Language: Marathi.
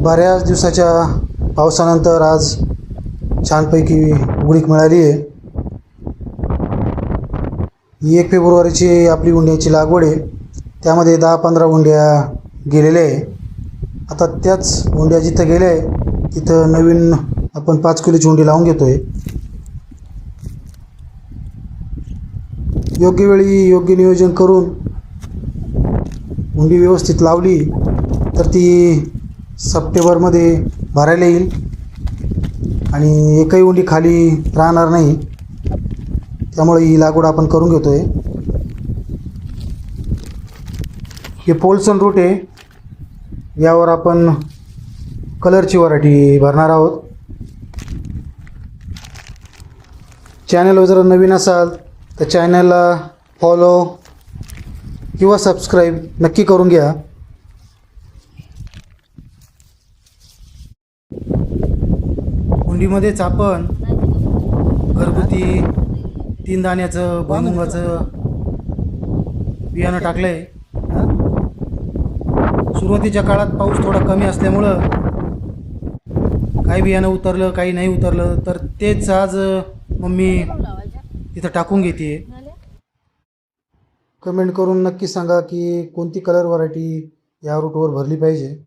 बऱ्याच दिवसाच्या पावसानंतर आज छानपैकी उघडीक मिळाली आहे. ही 1 फेब्रुवारीची आपली उंड्याची लागवड आहे. त्यामध्ये 10-15 उंड्या गेलेल्या आहे. आता त्याच उंड्या जिथं गेल्या आहे तिथं नवीन आपण 5 किलोची उंडी लावून घेतो आहे. योग्य वेळी योग्य नियोजन करून उंडी व्यवस्थित लावली तर ती सप्टेंबरमध्ये भरायला येईल आणि एकही उंडी खाली राहणार नाही. त्यामुळे ही लागवड आपण करून घेतो आहे. हे पोल्सन रूट आहे. यावर आपण कलरची व्हरायटी भरणार आहोत. चॅनलवर जर नवीन असाल तर चॅनलला फॉलो किंवा सबस्क्राईब नक्की करून घ्या. कुंडीमध्येच आपण घरगुती 3 दाण्याचं भुईमुगाचं बियाणं टाकलं आहे. सुरुवातीच्या काळात पाऊस थोडा कमी असल्यामुळं काही बियाणं उतरलं काही नाही उतरलं, तर तेच आज मम्मी तिथं टाकून घेते. कमेंट करून नक्की सांगा की कोणती कलर व्हरायटी या रूटवर भरली पाहिजे.